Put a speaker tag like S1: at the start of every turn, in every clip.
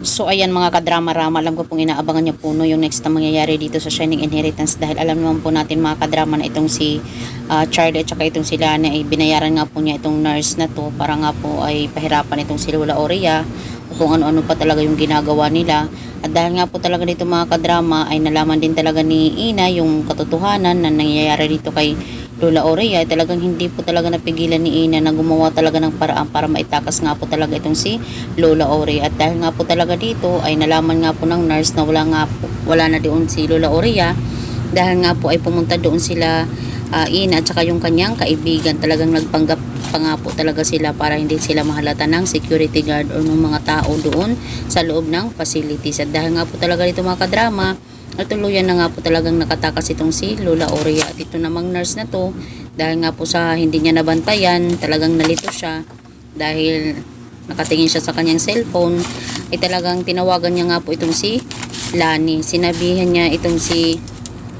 S1: So ayan mga kadrama-rama, alam ko pong inaabangan niyo po no, yung next na mangyayari dito sa Shining Inheritance, dahil alam naman po natin mga kadrama na itong si Charlie at saka itong si Lana ay binayaran nga po niya itong nurse na to para nga po ay pahirapan itong si Lola Aurea kung ano-ano pa talaga yung ginagawa nila. At dahil nga po talaga dito mga kadrama ay nalaman din talaga ni Ina yung katotohanan na nangyayari dito kay Lola Aurea, ay talagang hindi po talaga napigilan ni Ina na gumawa talaga ng paraan para maitakas nga po talaga itong si Lola Aurea. At dahil nga po talaga dito ay nalaman nga po ng nurse na wala na doon si Lola Aurea, dahil nga po ay pumunta doon sila Ina at saka yung kanyang kaibigan. Talagang nagpanggap pa nga po talaga sila para hindi sila mahalata ng security guard o ng mga tao doon sa loob ng facilities. At dahil nga po talaga dito mga kadrama, at tuluyan na nga po talagang nakatakas itong si Lola Aurea. At ito namang nurse na to, dahil nga po sa hindi niya nabantayan, talagang nalito siya dahil nakatingin siya sa kanyang cellphone, ay talagang tinawagan niya nga po itong si Lani. Sinabihan niya itong si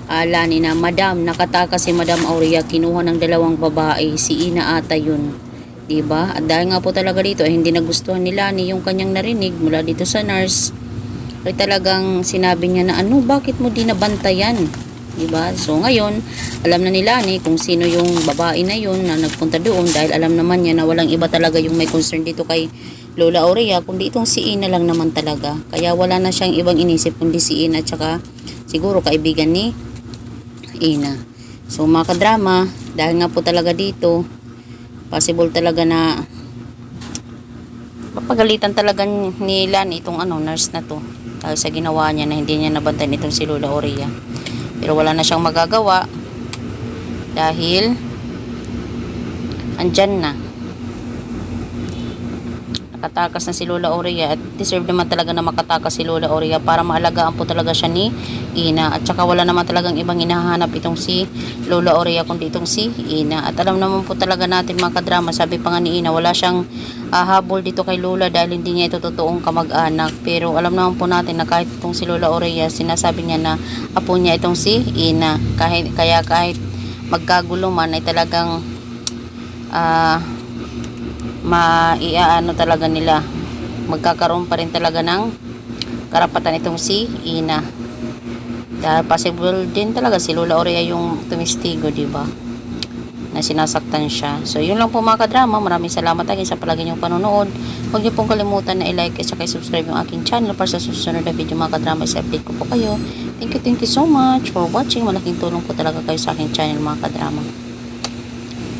S1: Lani na, "Madam, nakatakas si Madam Aurea, kinuha ng dalawang babae, si Ina ata yun." Diba? At dahil nga po talaga dito ay hindi nagustuhan ni Lani yung kanyang narinig mula dito sa nurse, ay talagang sinabi niya na, "Bakit mo di nabantayan?" Diba? So ngayon, alam na ni Lani kung sino yung babae na yun na nagpunta doon, dahil alam naman niya na walang iba talaga yung may concern dito kay Lola Aurea kundi itong si Ina lang naman talaga. Kaya wala na siyang ibang inisip kundi si Ina at saka siguro kaibigan ni Ina. So mga kadrama, dahil nga po talaga dito, possible talaga na mapagalitan talaga ni Lani itong nurse na to dahil sa ginawa niya na hindi niya nabantayan itong si Lola Aurea. Pero wala na siyang magagawa dahil andyan na, nakatakas na si Lola Aurea, at deserve naman talaga na makatakas si Lola Aurea para maalagaan po talaga siya ni Ina. At saka wala naman talagang ibang hinahanap itong si Lola Aurea kundi itong si Ina. At alam naman po talaga natin mga kadrama, sabi pa nga ni Ina, wala siyang habol dito kay Lola dahil hindi niya ito totoong kamag-anak. Pero alam naman po natin na kahit itong si Lola Aurea, sinasabi niya na apo niya itong si Ina. Kaya kahit magkagulo man ay talagang talaga nila, magkakaroon pa rin talaga ng karapatan itong si Ina. Dahil possible din talaga si Lola Aurea yung tumistigo, diba, na sinasaktan siya. So yun lang po mga kadrama, maraming salamat again sa palagi niyong panonood. Huwag niyo pong kalimutan na i-like at saka i-subscribe yung aking channel para sa susunod na video mga kadrama, i-update ko po kayo. Thank you so much for watching. Malaking tulong po talaga kayo sa aking channel mga kadrama.